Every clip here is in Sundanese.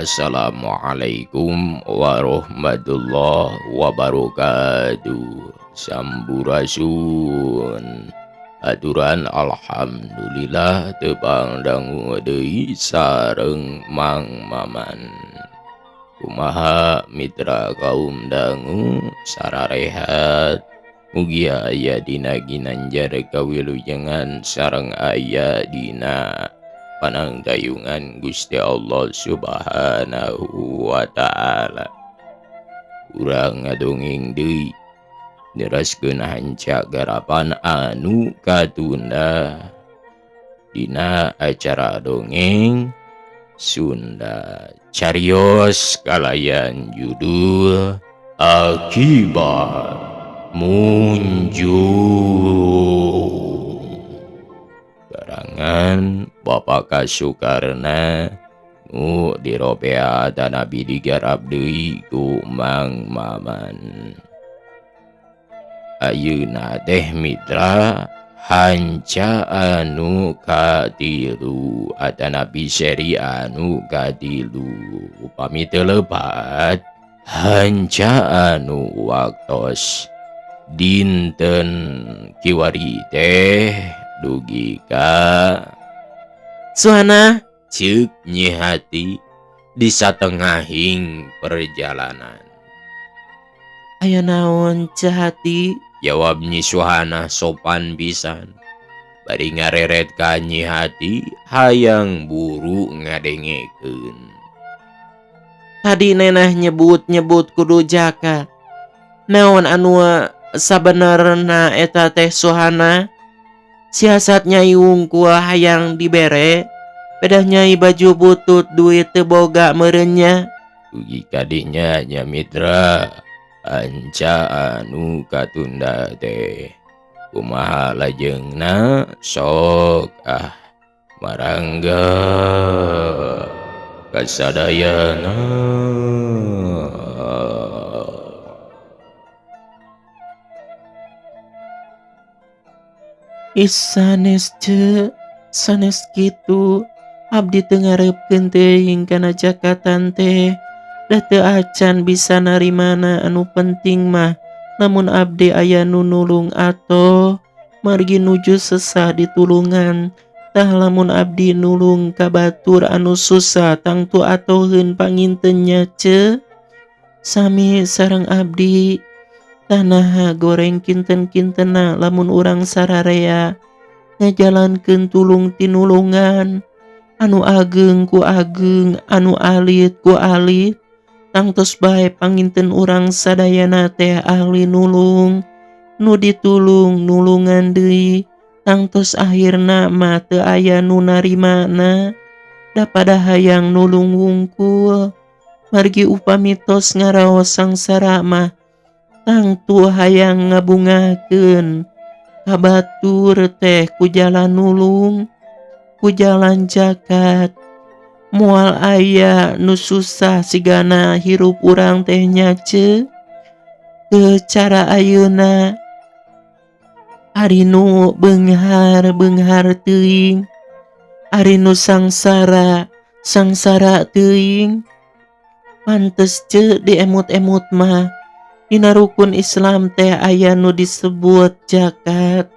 Assalamualaikum warahmatullahi wabarakatuh. Sampurasun. Aturan alhamdulillah tepang dangu deui sareng Mang Maman. Kumaha mitra kaum dangu sararehat. Mugi aya dina ginanjar kawilujengan sareng aya dina pananggayungan Gusti Allah Subhanahu wa ta'ala. Urang ngadongeng deui neraskeun hanca garapan anu katunda dina acara dongeng Sunda. Carios kalayan judul Akibat Munjung. Karangan Bapak Kasukarna nu diropea dan Nabi digarap deui ku Mang Maman. Ayeuna teh mitra hanca anu katilu atanapi seri anu katilu upami teu lepat hanca anu waktos dinten kiwari teh dugi ka suhana ceuk Nyi Hati di satengahing perjalanan. Aya naon Cah Hati? Jawab Nyi Suhana sopan pisan. Bari ngareret ka Nyi Hati hayang buru ngadengekeun. Tadi nenah nyebut kudu jaka. Naon anu sabenerna eta teh Suhana? Siasat Nyai Wungkul hayang dibere. Pedah Nyai baju butut duit teu boga meureunya. Ugi kadinya nya mitra. Anca anu katunda teh kumaha lajeungna sok marangga kasadayana. Sanes ce sanes kitu abdi teu ngareupkeun teuing kana jakatan teh. Da teu acan bisa narimana anu penting mah lamun abdi aya nu nulung ato margi nuju sesah ditulungan. Tah lamun abdi nulung ka batur anu susah tangtu atoheun pangintennya ce. Sami sareng abdi tanaha goreng kinten-kintena lamun urang sararea ngajalankeun tulung tinulungan anu ageng ku ageng anu alit ku alit. Tangtos bae panginten urang sadayana teh ahli nulung nu ditulung nulungan deui tangtos akhirna mah teu aya nu narimana. Da pada hayang nulung wungkul margi upami tos ngaraos sangsara mah tangtu hayang ngabungakeun ka batur teh ku jalan nulung ku jalan jagat. Moal aya nu susah sigana hirup urang teh nya ce. Teu cara ayeuna ari nu beunghar teuing, ari nu sangsara teuing. Pantes ce diemut-emut mah dina rukun Islam teh aya nu disebut zakat.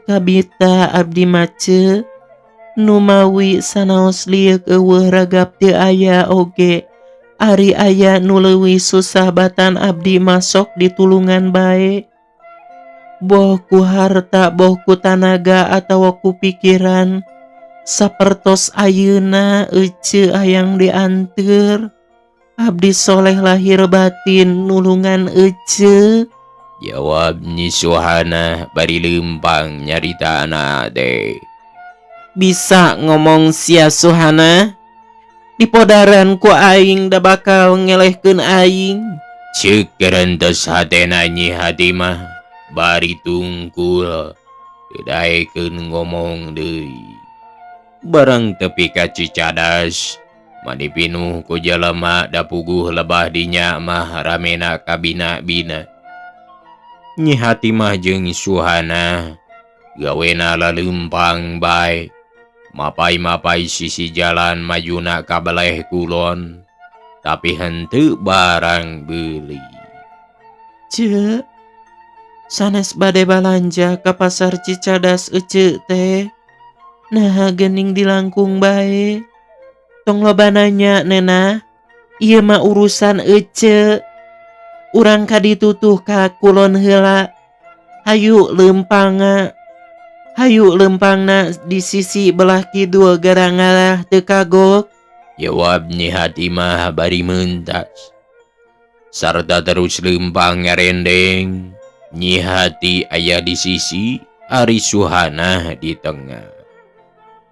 Kabita abdi mah ce nu mawi sanaos liek eueuh ragap teu aya oge. Ari aya nu leuwih susah batan abdi masok ditulungan bae. Boh ku harta, boh ku tanaga atawa ku pikiran. Sapertos ayeuna ece hayang dianteur. Abdi soleh lahir batin nulungan ece. Jawab Nyi Suhana bari leumpang nyaritana teh. Bisa ngomong sia Suhana? Dipodaran ku aing da bakal ngelehkeun aing. Ceuk gerentos hatena Nyi Hati mah bari tungkul daekeun ngomong deui. Barang tepi ka Cicadas mani pinuh ku jelema da puguh lebah dinya mah ramena kabina-bina. Nyi Hati mah jeung Suhana gawena laleumpang bae. mapai-mapai sisi jalan majuna kabeleh kulon, tapi henteu barang beli. Ce, sanes bade balanja ka pasar Cicadas ece teh. Nah gening dilangkung bae. Tong loba nanya nena, ieu mah urusan ece. Urang kaditutuh ka kulon heula. Hayu leumpangna. Hayu leumpangna di sisi belah kidul garangalah teu kagok. Jawab Nyi Hati mah bari mentas. Sarta terus leumpang ngarendeng. Nyi Hati aya di sisi, ari Suhana di tengah.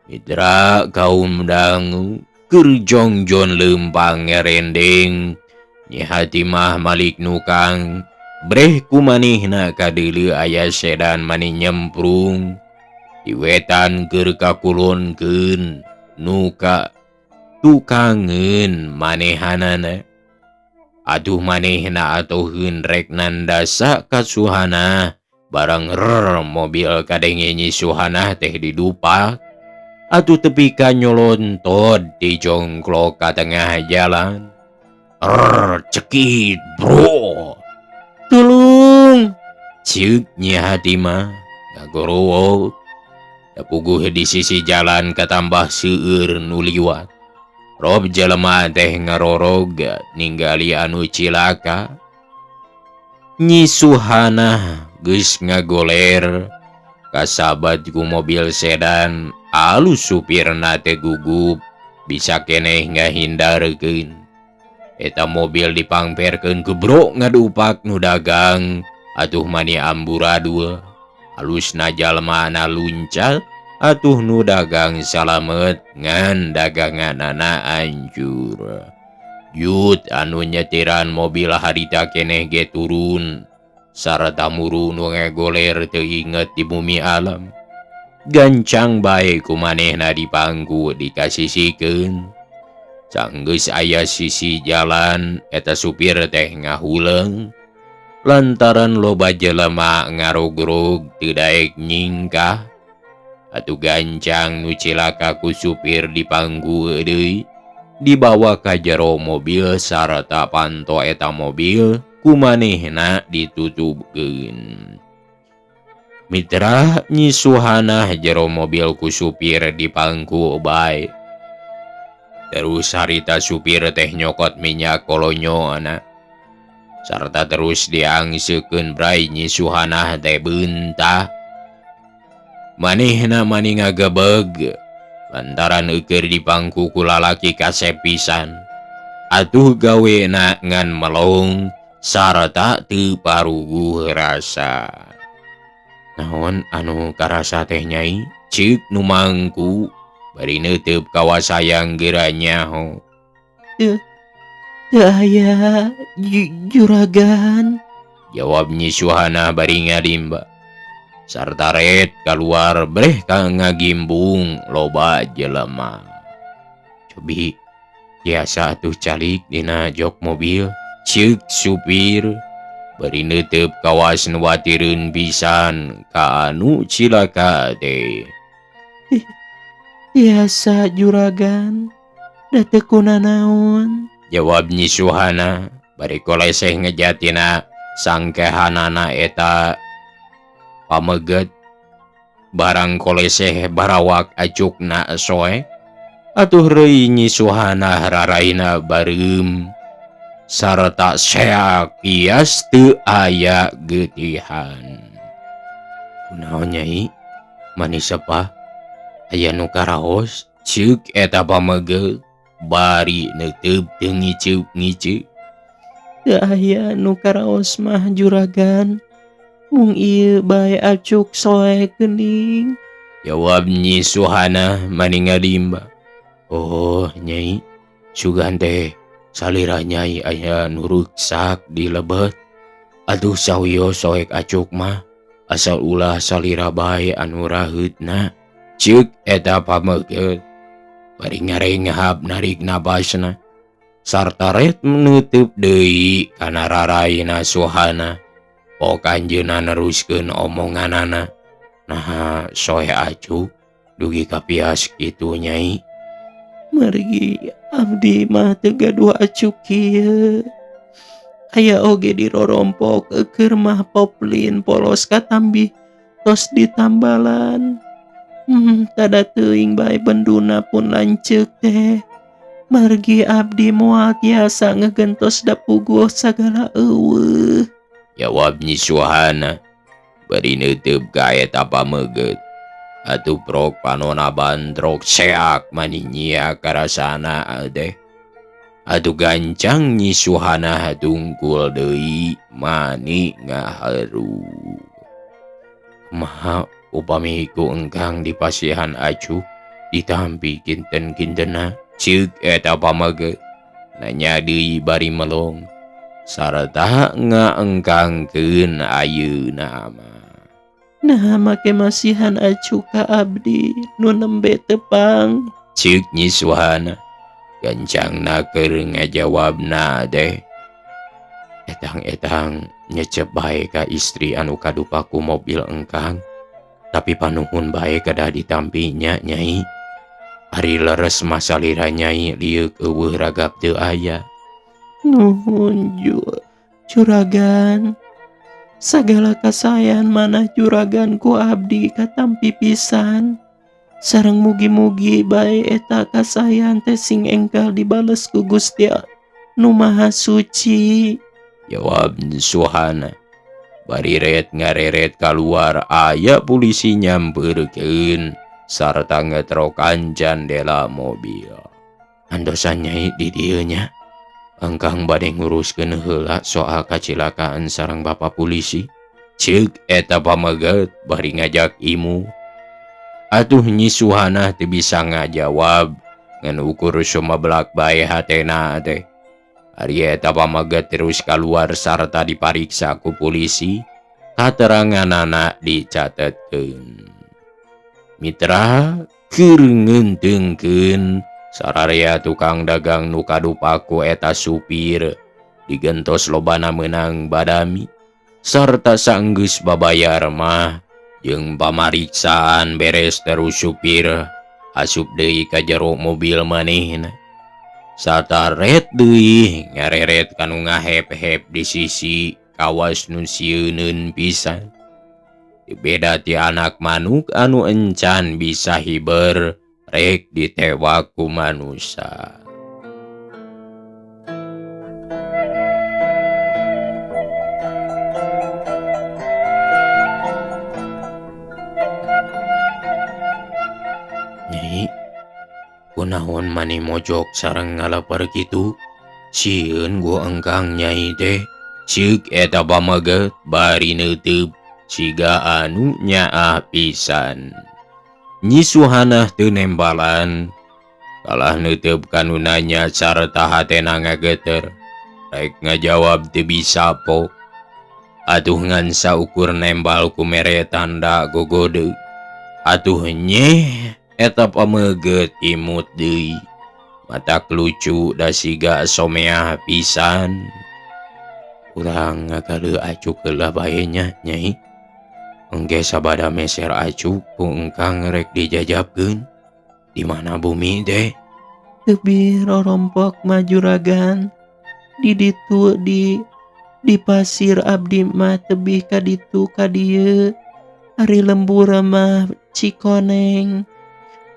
Mitra kaum dangu keur jongjon leumpang ngarendeng. Nyi Hati mah malik nukang, breh kumanehna kadeuleu aya sedan mani nyemprung. Diwetan keur kakulonkeun nuka tukangeun manehanana. Atuh manehna atoheun rek nandasa ka Suhana. Barang mobil kadenge Nyi Suhana teh didupak. Atuh tepika nyolontod di jongklok ka tengah jalan. Cekit bro. Tulung. Ceuk Nyi Hati mah ngagorowok. Dapuguh di sisi jalan katambah seueur nu liwat. Rob jelema teh ngarorog ningali anu cilaka. Nyi Suhana geus ngagoler kasabat ku mobil sedan. Alus supirna teh gugup bisa keneh ngahindarkeun. Eta mobil dipangperkeun ke bro ngadupak nu dagang. Atuh mani amburadul. Halusna jalmana luncat. Atuh nu dagang salamet ngan daganganana hancur. Yut anu nyetiran mobil harita keneh ge turun. Sarta muru nu ngagoler teu inget di bumi alam. Gancang bae kumanehna dipangku dikasisikeun. Canggeus aya sisi jalan eta supir teh ngahuleng. Lantaran loba jelema ngarogrog teu daek nyingkah. Atuh gancang nu cilaka ku supir dipangku deui. Dibawa ka jero mobil sarta panto eta mobil kumanehna ditutupkeun. Mitra Nyi Suhana jero mobil ku supir dipangku bae. Terus harita supir teh nyokot minyak kolonyoana. Sarta terus diangseukeun bray Nyi Suhana teh beuntak. Manehna mani ngagebeg lantaran eukeur dipangku ku lalaki kasep pisan. Atuh gawena ngan melong sarta teu paruguh rasa. Naon anu karasa teh Nyai? Ceuk nu mangku bari neuteup kawasayang geura nyaho. Teu aya juragan. Jawab Nyi Suhana bari ngadimba. Sarta ret kaluar breh ka ngagimbung loba jelema. Cobi biasa atuh calik dina jok mobil. Ceuk supir bari neuteup kawas nu watireun pisan ka anu cilaka teh. Biasa juragan. Da teu kunanaon. Jawab Nyi Suhana bari koleseh ngejatina sangkehanana eta pameget. Barang koleseh barawak acukna soek. Atuh reuy Nyi Suhana raraina bareum. Sarta seak ias teu aya geutihan. Kunaon Nyai? Mani sepah? Aya nu karaos? Ceuk eta pameget bari neuteup teu ngiceuk-ngiceuk. Teu aya nu karaos mah juragan. Mung ieu bae acuk soek geuning. Jawab Nyi Suhana mani ngadimba. Oh Nyai, sugan teh salira Nyai aya nu ruksak di lebet. Aduh sawiyo soek acuk mah asal ulah salira bae anu raheutna. Ceuk eta pameget bari ngarengahap narik nabasna. Sarta ret menutup deui kana raraina Suhana. Pok anjeunna neruskeun omonganana. Nah soe acuk dugi kapias kitu Nyai. Margi abdi mah teu gaduh acuk kieu. Aya oge di rorompok keur mah poplin polos katambi tos ditambalan. Tada teuing bae benduna pun lanceuk teh. Margi abdi moal tiasa ngegentos da puguh sagala eueuh. Jawab Nyi Suhana, bari neuteub ka eta pameget. Atuh prok panona bantrok seak mani nyia karasana deh. Atuh gancang Nyi Suhana tungkul deui mani ngaharu. Maha upami ku engkang dipasihan acu ditampi kinten-kintena ceuk eta pameget. Nanya deui bari melong sarta ngaengkangkeun ayeuna mah. Nah make masihan acu ka abdi nu nembe tepang. Ceuk Nyi Suhana. Gancangna keur ngajawabna deh. Etang-etang nyecep bae ka istri anu kadupa ku mobil engkang. Tapi panuhun bae kedah ditampinya Nyai. Ari leres masalira Nyai liuk eueuh ragap teu aya. Nuhun juragan. Sagala kasayan manah juragan ku abdi katampi pisan. Sareng mugi-mugi bae eta kasayan teh sing enggal dibales ku Gusti Nu Maha Suci. Jawab Suhana. Bari ret ngareret kaluar aya polisi nyampeurkeun sarta ngetrokan jandela mobil. Andosan Nyai di dieu nya. Engkang bade nguruskeun heula soal kacilakaan sareng bapak polisi. Ceuk eta pameget bari ngajak imu. Atuh Nyi Suhana teu bisa ngajawab ngan ukur sumeblak bae hatena teh. Ari eta pameget terus kaluar sarta dipariksa ku polisi. Kateranganana dicatetkeun. Mitra keur ngeunteungkeun sararea tukang dagang nu kadupa ku eta supir digentos lobana meunang badami sarta saenggeus babayar mah jeung pamariksaan beres terus supir asup deui ka jero mobil manehna. Sataret deui ngareret kanu ngahep-hep di sisi kawas nu sieuneun pisan. Beda ti anak manuk anu encan bisa hiber rek ditewak ku manusia. Nyai, kunaon mani mojok sareng ngalapar kitu? Sieun gua engkang Nyai teh. Ceuk eta pameget bari neuteub siga anu nyaah pisan. Nyi Suhana teu nembalan. Kalah neuteub kanu nanya sarta hatena ngageter. Rek ngajawab teu bisa po. Atuh ngan saukur nembal ku mere tanda gogode. Atuh nyeh eta pameget imut deui. Matak lucu da siga someah pisan. Urang ngagale acuk heula bae nya Nyai. Engge sabada meser acuk ku engkang rek dijajabkeun. Di mana bumi teh? Teu rorompok mah juragan. Di ditu di pasir abdi mah tebih ka ditu ka dieu. Ari lembur mah Cikoneng.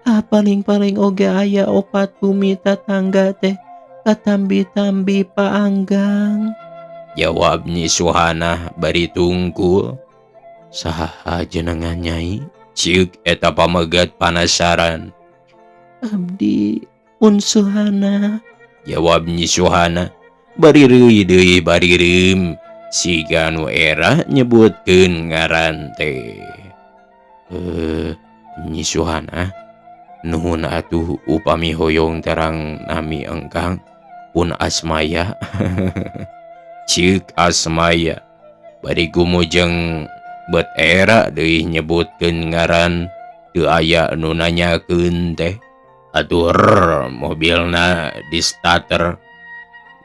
Paling-paling oge aya 4 bumi tatangga teh katambi-tambi paanggang. Jawab Nyi Suhana bari tungkul. Saha jenengan Nyai? Ceuk eta pameget panasaran. Abdi pun Suhana. Jawab Nyi Suhana bari reui deui bari reum. Siga nu era nyebutkeun ngaran teh. Nyi Suhana, nuhun atuh upami hoyong terang nami engkang pun Asmaya. Ceuk Asmaya bari gumujeng bet era deui nyebutkeun ngaran teu aya nu nanyakeun teh. Atuh mobilna di starter.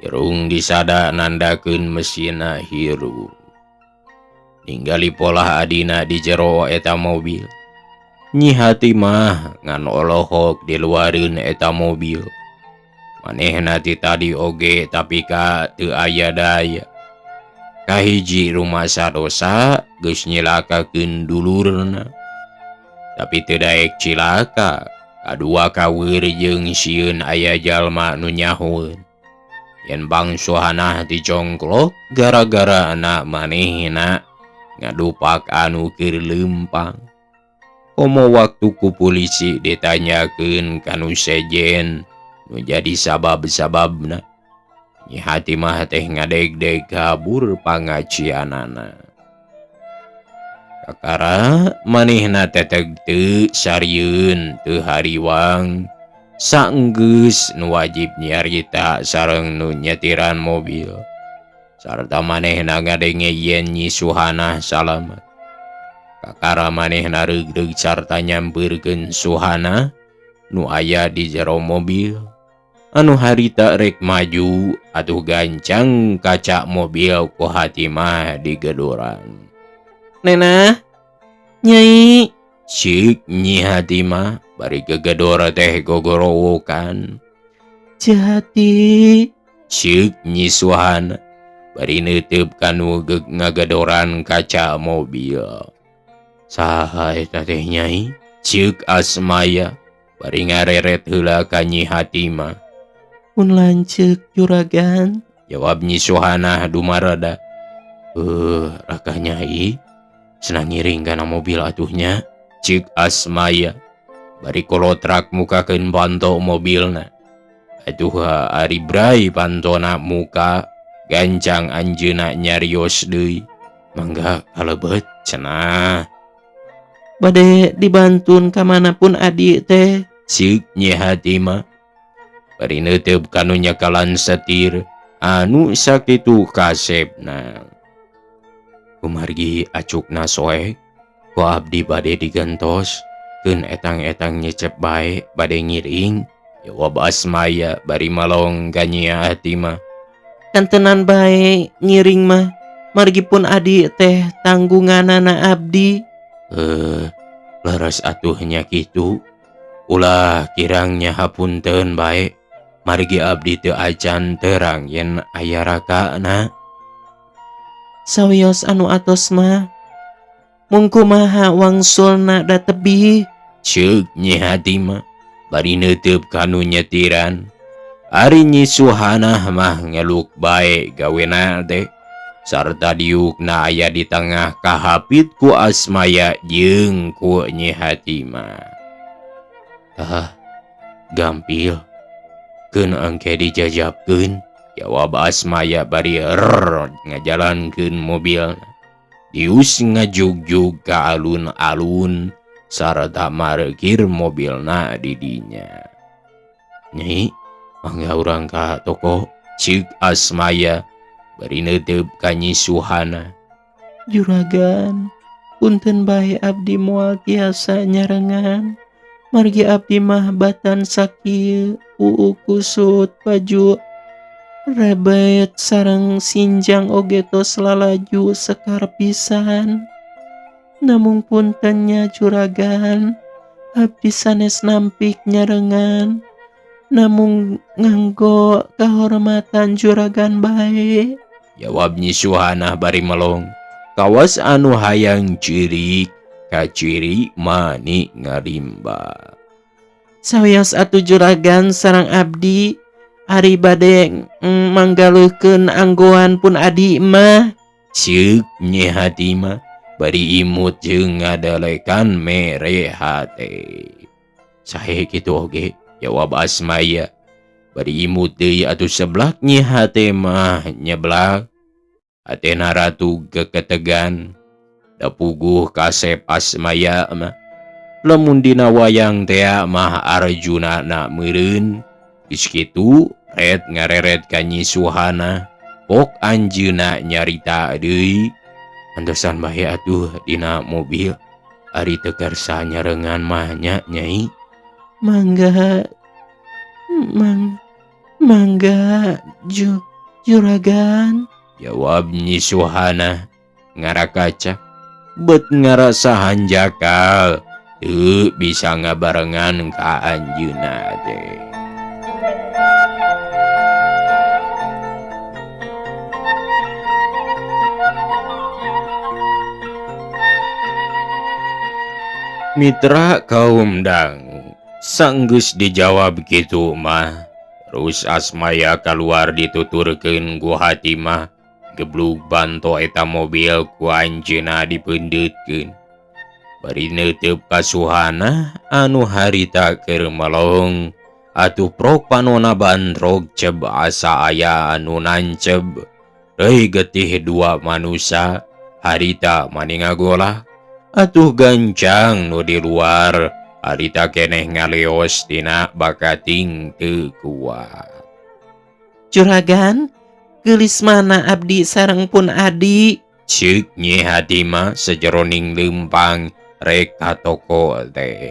Irung disada nandakeun mesinna hirup. Ninggali polah adina di jero eta mobil. Nyi hati mah ngan olohok di luarin eta mobil. Manehna ti tadi oge tapi ka teu aya daya. Kahiji rumah sadosa geus nyilakakeun dulurna. Tapi teu daek cilaka. Kadua kaweur jeung sieun aya jalma nu nyahoeun. Yen bangsuhana dicongklok gara-gara anak manehna ngadupak anu keur leumpang. Komo waktu ku polisi ditanyakeun kanu sejen nu jadi sabab-sababna. Nyi hati mah teh ngadeg-deg kabur pangacianana. Kakara manehna teteg teu sarieun teu hariwang saenggeus nu wajib nyarita sareng nu nyetiran mobil. Sarta manehna ngadenge yen Nyi Suhana salamet. Kakara manehna reug-reug sarta nyampeurkeun Suhana nu aya di jero mobil. Anu harita rek maju atuh gancang kaca mobil ku hati mah digedoran. Nena, Nyai, Cik Nyi hati mah bari gegedor teh gogorowokan. Jati, Cik Nyi Suhana bari neuteub kanu ngagedoran kaca mobil. Saha eta teh Nyai? Cik Asmaya bari ngareret heula ka Nyi hati mah. pun lanceuk juragan. Jawab Nyi Suhana dumarada. Raka Nyai, senang ngiring kana mobil atuhnya. Cik Asmaya bari kolotrak mukakeun panto mobilna. Atuh ari brai pantona muka gancang anjeunna nyarios deui. Mangga kalebet cenah. Bade dibantun kamanapun adik teh. Cik Nyi hati mah bari neuteub kanu nyakalan setir anu sakitu kasepna. Kumargi acukna soek ku abdi bade digentos keun etang-etang nyecep bae bade ngiring. Jawab Asmaya bari malong ka Nyi hati mah. Kantenan bae ngiring mah. Margipun adik teh tanggunganana abdi. Leres atuhnya kitu. Ulah kirangnya hapunten bae. Margi abdi teu acan terang yen aya rakana. Sawios anu atos mah. Mung kumaha wangsulna da tebih. Ceuk Nyi hati mah bari neuteub kanu nyetiran. Ari Nyi Suhana mah ngeluk bae gawena teh. Sarta diukna aya di tengah kahapit ku Asmaya jeung ku Nyi hati mah. Gampil. Keun engke dijajabkeun. Jawab Asmaya bari ngajalankeun mobilna. Dius ngajugjug ka alun-alun sarta markir mobilna di dinya. Nyai, mangga urang ka toko. Cik Asmaya bari neuteub ka Nyi Suhana. Juragan, punten bae abdi moal tiasa nyarengan. Margi abdi mah batan sakieu kusut baju rebet sareng sinjang oge tos lalaju sekar pisan. Namung puntennya juragan, abdi sanes nampik nyarengan. Namung nganggo kahormatan juragan bae. Jawab Nyi Suhana bari melong. Kawas anu hayang cirik ka ciri mani ngarimba. Sawios atuh juragan sareng abdi ari bade manggaleukeun anggoan pun adi mah. Ceuk Nyi hati mah bari imut jeung ngadalekan mere hate. Sahe kitu oge. Jawab Asmaya bari imut deui atuh seblak Nyi hate mah nyeblak. Hatena ratu keketegan. Da puguh kasep Asmaya mah. Lamun dina wayang tea mah Arjunana meureun. Geus kitu red ngareret ka Nyi Suhana. Pok anjeunna nyarita deui. Antosan bae atuh dina mobil. Ari teu kersa nyarengan mah nya Nyai. Mangga juragan. Jawab Nyi Suhana ngarakaca. Bet ngarasa hanjakal teu bisa ngabarengan ka anjeunna teh. Mitra kaum dangu, sanggeus dijawab kitu mah, terus Asmaya keluar dituturkeun ku Hatimah, geblug banto eta mobil ku anjeunna dipeundeutkeun. Bari neuteup ka Suhana anu harita keur melong, atuh prok panona bandrog ceb asa aya anu nanceb. Reuy getih dua manusia, harita maningagola. Atuh gancang nu di luar, harita keneh ngaleos tina bakating teu kuat. Juragan, geulis mana abdi sareng pun adi? Ceuk Nyi Hatimah sejeroning leumpang rek ka toko teh.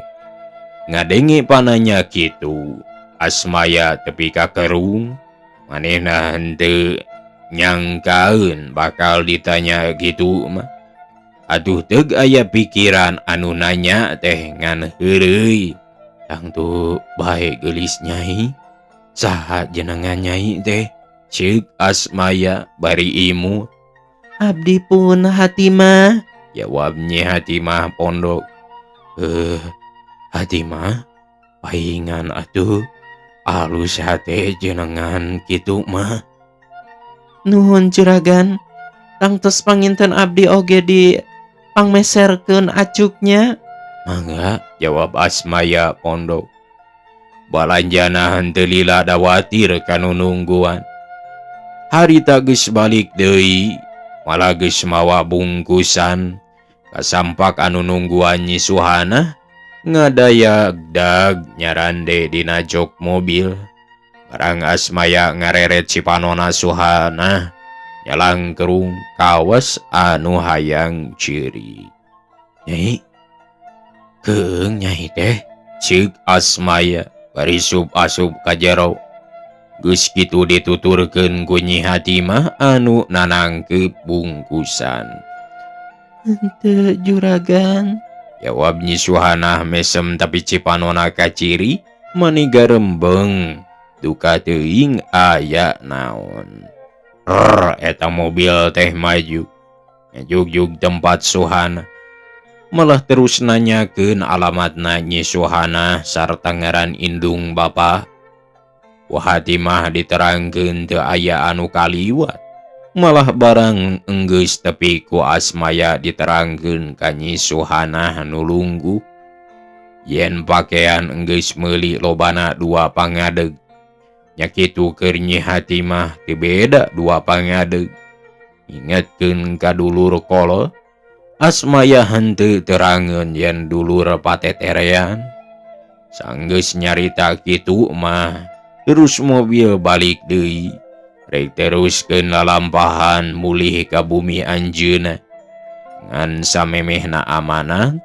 Ngadenge pananya kitu, Asmaya tepi ka kerung, manehna henteu nyangkaeun bakal ditanya kitu mah. Aduh teug aya pikiran anu nanya teh ngan heureuy. Tangtu bae geulis Nyai. Saha jenengan Nyai teh? Ceuk Asmaya bari imut. Abdi pun Hatimah. Jawab Nyi Hatimah pondok. Hatimah, paingan atuh. Alus hate jenengan kitu mah. Nuhun juragan. Tangtos panginten abdi oge di pangmeserkeun acuknya. Mangga, jawab Asmaya pondok. Balanjana henteu lila dawatir kanu nungguan. Harita geus balik deui, malah geus mawa bungkusan. Kasampak anu nungguan Nyi Suhana ngadayak-dag nyarande dina jok mobil. Barang Asmaya ngareret si panona Suhana, nyalang kerung kawas anu hayang ciri. Nyai, keung Nyai teh, ceuk Asmaya bari asup ka jero. Geus kitu dituturkeun ku Nyi Hatimah anu nanangkeup bungkusan. Henteu juragan. Jawab Nyi Suhana mesem tapi cipanona kaciri maniga rembeng. Duka teuing aya naon. Eta mobil teh maju. Ngejuk-juk tempat Suhana. Malah terus nanyakeun alamatna Nyi Suhana sarta ngaran indung bapa. Ku Hatimah diterangkeun teu aya anu kaliwat. Malah barang enggeus tepi ku Asmaya diterangkeun ka Nyi Suhana nu lungguh. Yen pakaian enggeus meuli lobana 2 pangadeg. Nya kitu keur Nyi Hatimah teu beda 2 pangadeg. Ingetkeun ka dulur kolo, Asmaya henteu terangeun yen dulur pateterean. Sanggeus nyarita kitu mah, terus mobil balik deui. Rek teruskeun lalampahan mulih ka bumi anjeunna. Ngan samemehna amanat,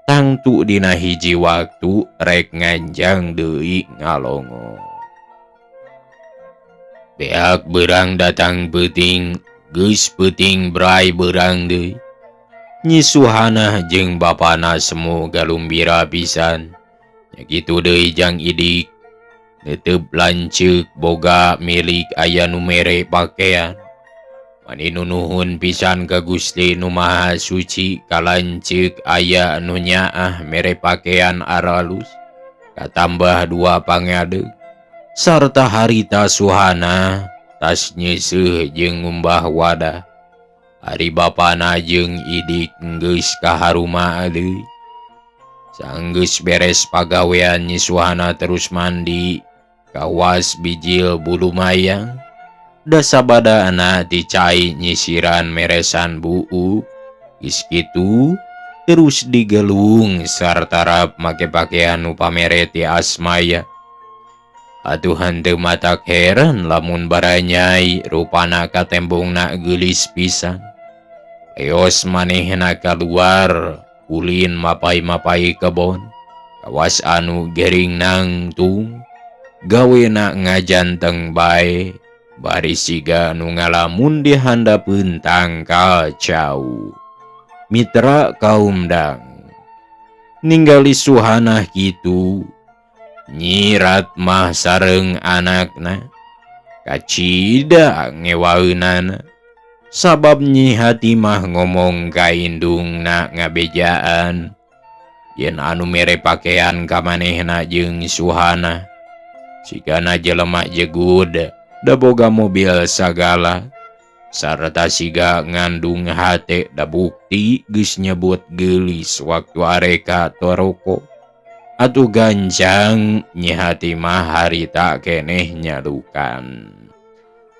tangtu dina hiji waktu rek nganjang deui ngalongo. Beak beurang datang peuting, geus peuting bray beurang deui. Nyi Suhana jeung bapana semu galumbira pisan. Nya kitu deui Jang Idik. Netep lanceuk boga milik aya nu mere pakean. Mani nunuhun pisan ka Gusti Nu Maha Suci kalanceuk aya nu nyaah mere pakean aralus. Katambah 2 pangadeg. Sarta harita Suhana tas nyeuseuh jeung ngumbah wadah. Ari bapana jeung Idik geus kaharuma deui. Sanggeus beres pagawean Nyi Suhana terus mandi, kawas bijil bulu mayang. Da sabadaana dicai nyisiran meresan buu. Geus kitu terus digelung sarta rap make pakaian nu pamere ti Asmaya. Atuh henteu matak heran lamun bara Nyai rupana katembongna geulis pisan. Leos manehna kaluar ulin mapai-mapai kebon. Kawas anu gering nangtung, gawena ngajanteng bae. Bari siga nu ngalamun di handapeun tangkal cau. Mitra kaum dang, Ningali Suhana gitu, Nyi Ratmah sareng anakna kacida ngewaeunana. Sabab Nyi Hatimah ngomong ka indungna ngabejaan yen anu mere pakaian ka manehna jeung Suhana sigana jelema jegud da boga mobil sagala sarta siga ngandung hate da bukti geus nyebut geulis waktu areka toroko atuh gancang Nyi Hatimah harita keneh nyadukan.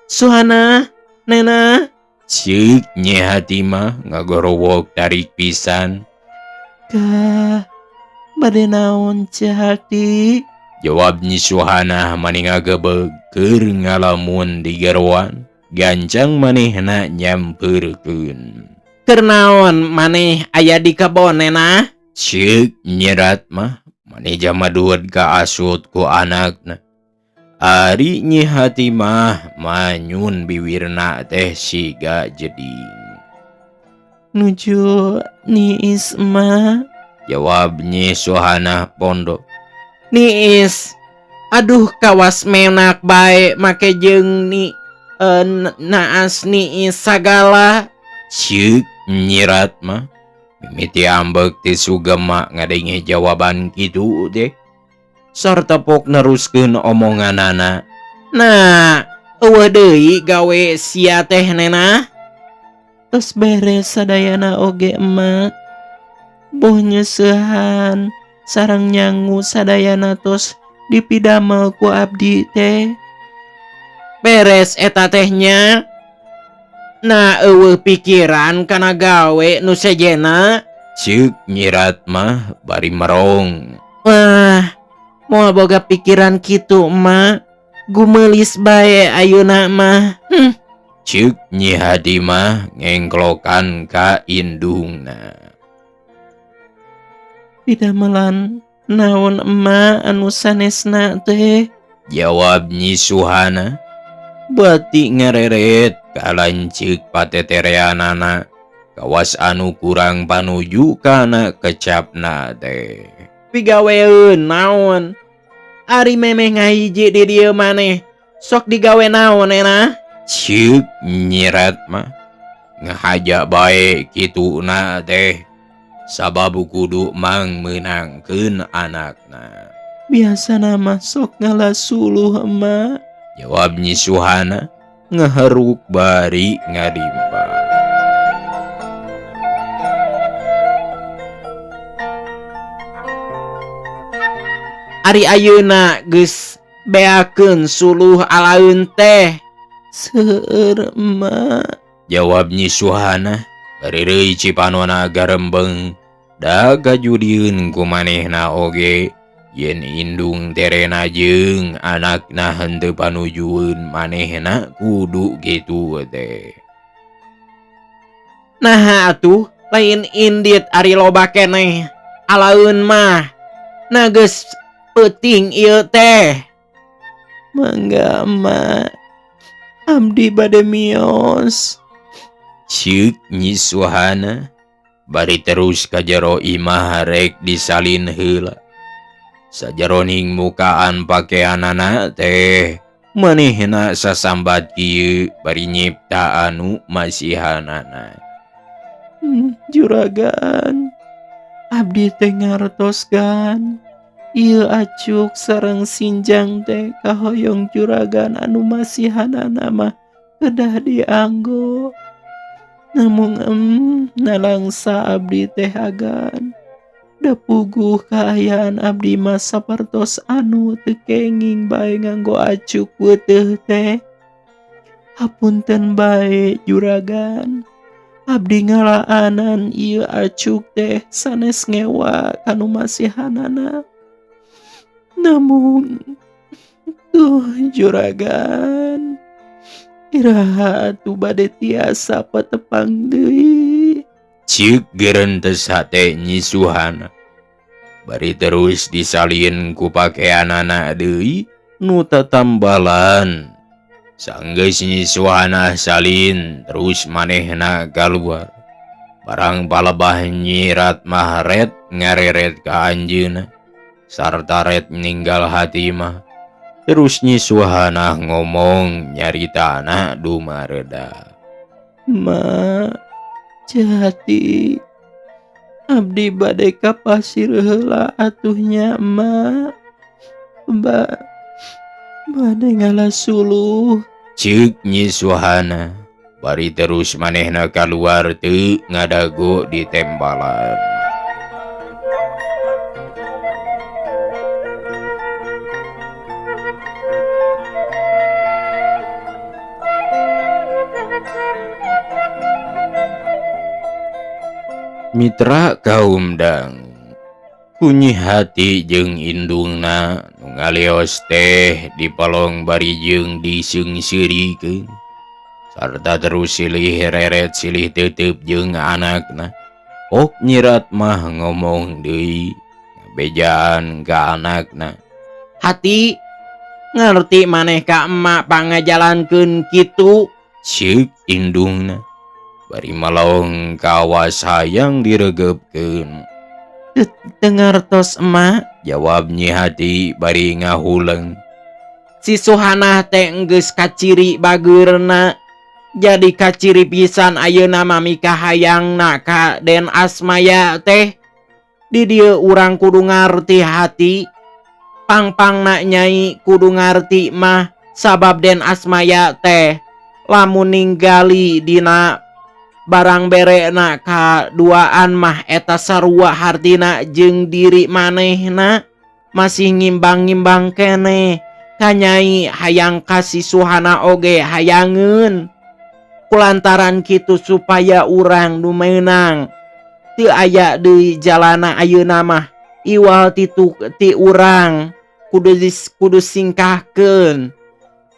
Suhana, Nena, Ceuk Nyi Hatimah ngagorowok tarik pisan. kah bade naon Cahati? Jawab Nyi Suhana mani ngagebeg keur ngalamun di geroan. Gancang manehna nyampeurkeun. Keur naon maneh aya di kebon Nena? Ceuk Nyi Ratmah maneh jamadud ka asut ku anakna. Ari Nyi Hatimah manyun bibirna teh siga jeding. Nuju Niis mah. Jawab Nyi Suhana pondok. Niis, aduh kawas menak bae make jeung naas Niis sagala. Ceuk Nyi Ratmah mimiti ambek ti sugema ngadenge jawaban kitu teh. Sarta pok neruskeun omonganana. Nah, eueuh deui gawe sia teh Nena. Tos beres sadayana oge emak. Boh nyeusehan sareng nyangu sadayana tos dipidamel ku abdi teh. Beres eta tehnya. Nah, eueuh pikiran kana gawe nu sejena. Ceuk Nyi Ratmah bari merong. Wah, moal boga pikiran kitu emak. Gumelis bae ayeuna mah. Ceuk Nyi Hatimah ngengklokan ka indungna. Pidamelan naon emak anu sanesna teh? Jawab Nyi Suhana. Bati ngereret ka lanceuk patetereanana kawas anu kurang panuju kana kecapna teh. Pigaweun naon? Ari memeh ngahiji di dieu maneh. Sok digawe naon Nena? Ceuk Nyi Ratmah. Ngahaja bae kituna teh. Sabab kudu mang meunangkeun anakna. Biasana mah sok ngalasuluh emak. Jawab Nyi Suhana ngaharuk bari ngarimba. Ari ayeuna geus beakeun suluh alaeun teh. Seueur emak. Jawab Nyi Suhana bari deui cipanona garembeng da gajudieun ku manehna oge yen indung terena jeung anakna henteu panujueun manehna kudu kitu teh. Nah atuh lain indit ari loba keneh. Alaeun mah nah geus peuting ieu teh. Mangga emak. Abdi bade miyos. Ceuk Nyi Suhana bari terus ka jero imah rek disalin heula. Sajeroning mukaan pakaianana teh manehna sasambat kieu bari nyipta anu masihanana. Juragan, abdi teh ngartosgan ieu acuk sareng sinjang teh kahoyong juragan anu masihanana mah kedah dianggo. Namun nalangsa abdi teh agan da puguh kaayaan abdi mah sapertos anu teu kenging bae nganggo acuk weuteuh teh. Hapunten bae juragan. Abdi ngalaanan ieu acuk teh sanes ngewa kanu masihanana. Namun juragan, iraha atuh bade tiasa patepang deui. Ceuk geurentes hate Nyi Suhana. Bari terus disalin ku pakaianana deui nu tatambalan. Sanggeus Nyi Suhana salin terus manehna kaluar. Barang palebah nyirat mah red ngareret ka anjeunna sarta red ninggal hati mah. Terus Nyi Suhana ngomong nyaritana dumareda. Ma, jati abdi bade ka pasir heula atuhnya ma. Bade ngalasuluh. Ceuk Nyi Suhana. Bari terus manehna kaluar teu ngadago di tembalan. Mitra kaum dang kunyi hati jeung indungna nu ngalios teh dipalong bari jeung diseungsirikeun sarta terus silih reret silih teuteup jeung anakna. Ok nyirat mah ngomong deui bejaan ka anakna. Hati ngerti maneh ka emak pangajalankeun kitu. Ceuk indungna. Bari malong kawas hayang diregepkeun. Teu ngartos emak, Jawab Nyi Hati bari ngahuleng. si Suhana teh geus kaciri bageurna. Jadi kaciri pisan ayeuna mamika hayangna ka Den Asmaya teh. Di dieu urang kudu ngarti hati. Pangpangna Nyai kudu ngarti mah sabab Den Asmaya teh lamun ninggali dina barang berena kaduaan mah eta sarua hartina jeung diri manehna masih ngimbang-ngimbang keneh. Ka Nyai hayang kasih Suhana oge hayangeun. Kulantaran kitu supaya urang nu meunang teu aya deui jalana ayeuna mah iwal ti urang kudu singkahkeun.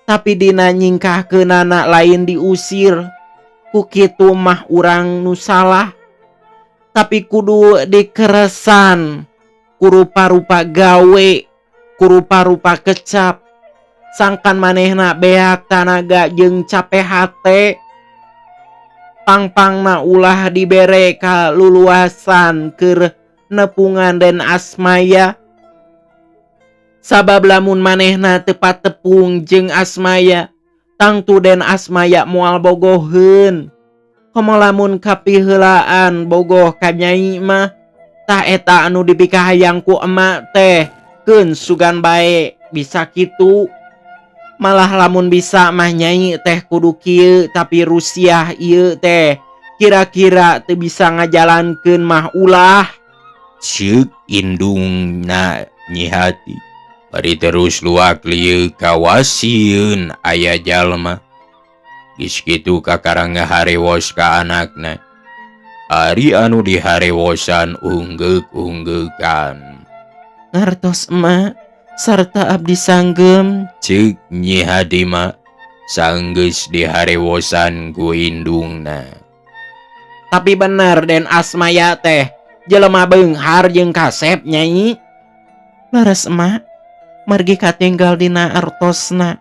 Tapi dina nyingkahkeunana lain diusir. Ku kitu mah urang nu salah. Tapi kudu dikeresan ku rupa-rupa gawe, ku rupa-rupa kecap. Sangkan manehna beak tanaga jeung capek hate. Pangpangna ulah dibere ka luluasan keur nepungan Den Asmaya. Sabab lamun manehna tepat tepung jeung Asmaya, tangtu Den Asmaya moal bogoheun. Komo lamun kapiheulaan bogoh ka Nyai mah tah eta anu dipikahayang ku emak teh keun sugan bae bisa kitu. Malah lamun bisa mah Nyai teh kudu kieu tapi Rusiah ieu teh kira-kira teu bisa ngajalankeun mah ulah. Ceuk indungna Nyi Hati. Bari terus luak lieu kawasieun aya jalma. Geus kitu kakarang ngaharewos ka anakna. Ari anu diharewosan unggek-unggekan. Ngartos emak sarta abdi sanggem. Ceuk Nyi Hati mah sanggeus diharewosan ku indungna. Tapi bener Den Asmaya teh jelema beunghar jeung kasep Nyai. Laras emak margi katinggal dina artosna,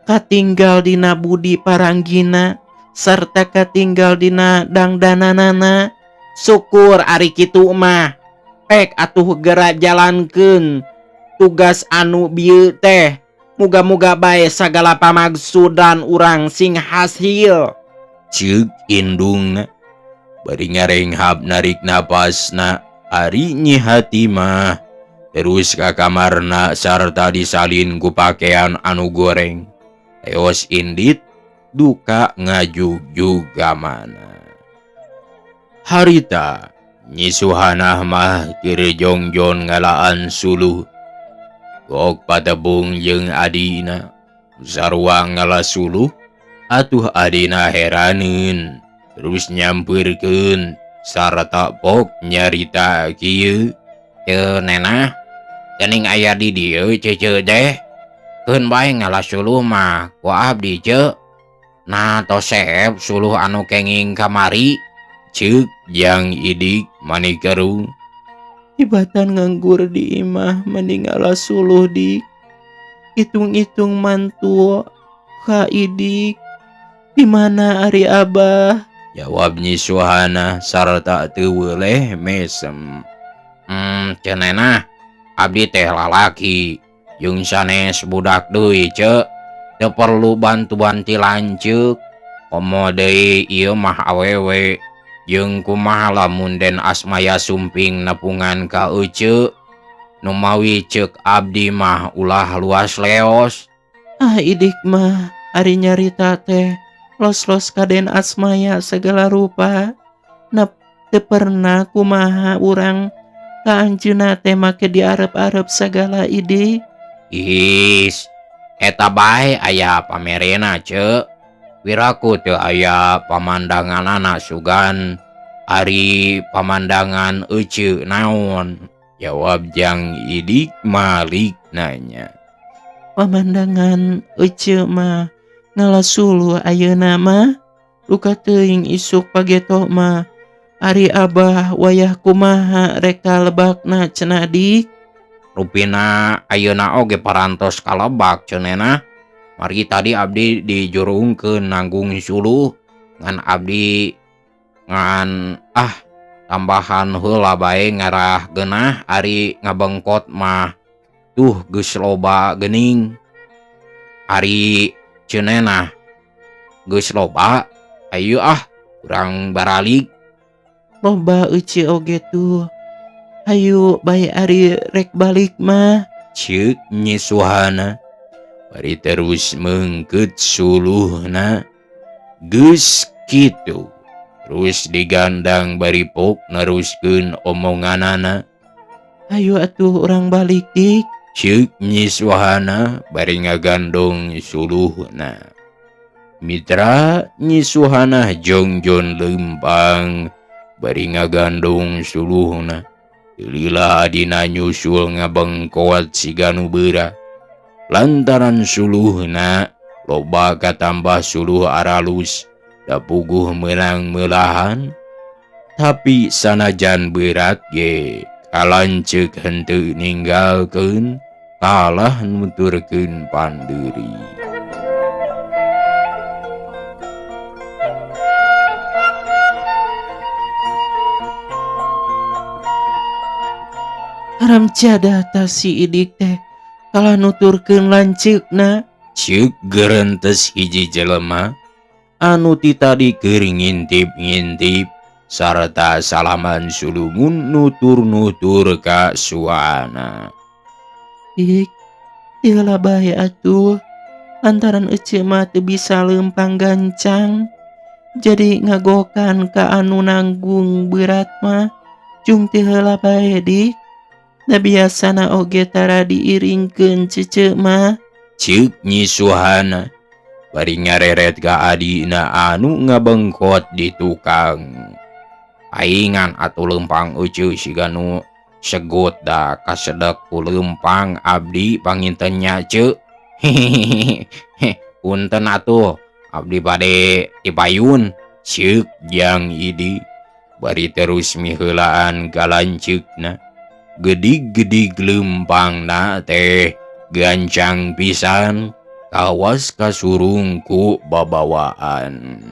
katinggal dina budi paranggina, sarta katinggal dina dangdananana. Syukur ari kitu mah. Pek atuh geura jalankeun tugas anu bieu teh. Muga-muga bae sagala pamagsudan urang sing hasil. Ceuk indungna. Bari ngarenghap narik napasna. Ari Nyi Hati mah terus ka kamarna sarta disalin ku pakean anu goreng. Eos indit duka ngajugjug mana. Harita Nyi Suhana mah keur jongjon ngalaan suluh. Gok patebung jeung adina sarua ngalasuluh. Atuh adina heraneun terus nyampeurkeun sarta pok nyarita kieu. Teu nenah geuning aya di dieu cece deh. Keun bae ngalasuluh mah ku abdi ce. Nah tosep suluh anu kenging kamari. Ceuk Jang Idik manikeru. Ibatan nganggur di imah mending alasuluh dik. Hitung-hitung mantu ka Idik. Di mana ari Abah? Jawab Nyi Suhana sarta teu weuleh mesem. Cenena abdi teh lalaki jeung sanes budak deui ce, teu perlu bantuan ti lanceuk. Komo deui ieu mah awewe, jeung kumaha lamun Den Asmaya sumping nepungan ka ece, nu mawi ceuk abdi mah ulah luas leos. Idik mah ari nyarita teh los-los ka Den Asmaya segala rupa. Teu pernah kumaha urang ka anjeunna teh make diarep-arep segala idik. Is, eta bae aya pamerena ce. Wiraku teu aya pamandanganana sugan ari pamandangan ece naon. Jawab Jang Idik malik nanya. Pamandangan ece mah ngalasulu ayeuna mah luka teuing isuk pageto mah ari Abah wayah kumaha rek kalebakna cenah dik. Rupina ayeuna oge parantos kalebak cenena. Mari tadi abdi dijurungkeun nanggung suluh ngan abdi ngan tambahan heula bae ngarah geunah ari ngabengkot mah tuh geus loba geuning. Ari cenena geus loba ayo urang baralik. Loba ece oge tuh. Hayu bae ari rek balik mah. Ceuk Nyi Suhana. Bari terus meungkeut suluhna. Geus kitu. Terus digandang bari pok neruskeun omonganana. Hayu atuh urang balik dik. Ceuk Nyi Suhana bari ngagandong suluhna. Mitra Nyi Suhana jongjon lempang bari ngagandong suluhna. Lila adina nyusul ngabengkot siga nu beura. Lantaran suluhna loba katambah suluh aralus da puguh meunang meulahan. Tapi sanajan berat ge kalanceuk henteu ninggalkeun, kalah nuturkeun pandeuri. Haram ciada ta si idik teh kalah nuturkeun lanceukna. Ceuk geurentes hiji jelema anu ti tadi keur ngintip-ngintip sarta salaman sulungun nutur-nutur ka Suhana. Dik, heula bae atuh. Lantaran ece mah teu bisa leumpang gancang. Jadi ngagokan ka anu nanggung berat mah jung teu heula bae dik. Da biasana oge tara diiringkeun cece mah. Ceuk Nyi Suhana bari ngareret ka adina anu ngabengkot di tukang. Aingan atuh leumpang ece siga nu segut da kasedek ku leumpang abdi pangintennya ceuk. Punten atuh abdi bade dipayun. Ceuk Jang Idik bari terus miheulaan ka lanceukna. Gedig-gedig leumpangna teh gancang pisan, kawas kasurung ku babawaan.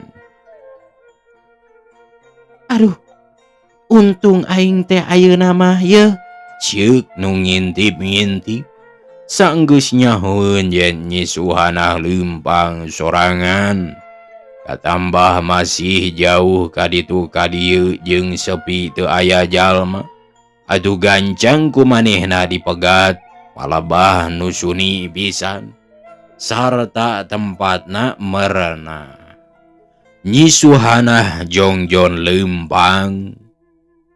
Aduh, untung aing teh ayeuna mah yeuh. Ceuk nu ngintip-ngintip. Saenggeus nyahoeun yen Nyi Suhana leumpang sorangan. Katambah masih jauh ka ditu ka dieu jeung sepi teu aya jalma. Atuh gancang ku manehna dipegat, palebah nu suni pisan, sarta tempatna merena. Nyi Suhana jongjon leumpang,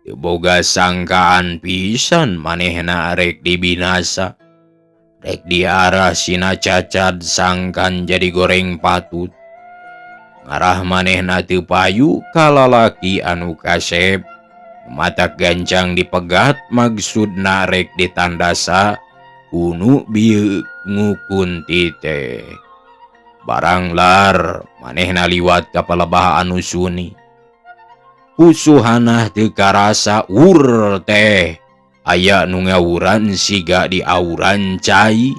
teu boga sangkaan pisan manehna rek dibinasa, rek diarah sina cacad sangkan jadi goreng patut. Ngarah manehna teu payu ka lalaki anu kasep. Matak gancang dipegat maksudna rek ditandasa unu bieu ngukunti teh. Barang lar manehna liwat ka palebah anu suni. Ku Suhana teu karasa teh aya nu ngawuran siga di auran cai.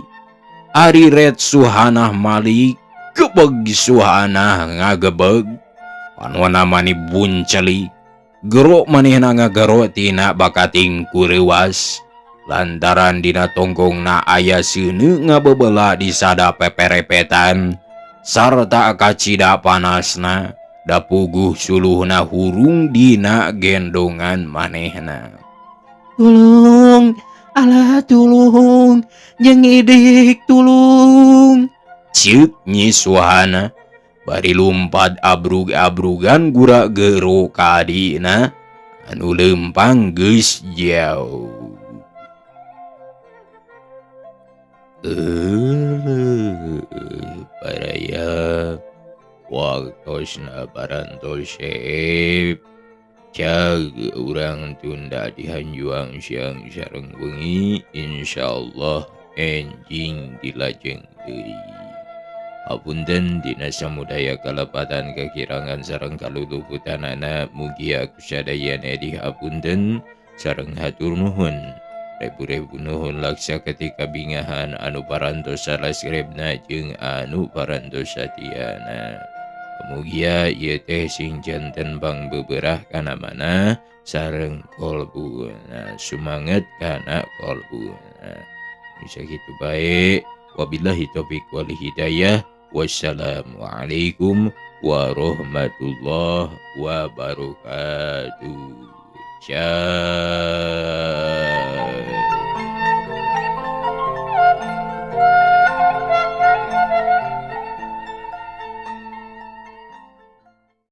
Ari ret Suhana malik gebeg Suhana ngagebeg. Panwana mani bunceli gero manehna ngagero tina bakating kurewas lantaran dina tonggongna aya seuneu ngabebela di sada peperepetan sarta kacida panasna da puguh suluhna hurung dina gendongan manehna. Tulung, alah tulung, jeung idik tulung. Ceuk Nyi Suhana bari lumpat abrug-abrugan gura gero ka adina anu lempang geus jauh. Paraya waktosna parantosep cag urang tunda dihanjuang siang sareng wengi insyaallah enjing dilajeng deui. Hapunten dina samudaya kalepatan kekirangan sareng kaluluhutanana mugi aku sadayana dihapunten sareng hatur nuhun. Rebu-rebu nuhun laksa ketika bingahan anu parantos salasrebna jeung anu parantos satiana. Mugia ieu teh sing janten bang beberah kana mana sareng kolbuna sumanget kana kolbuna. Bisa gitu baik. Wabillahi taufiq wal hidayah. Wassalamualaikum warahmatullahi wabarakatuh. Ciao.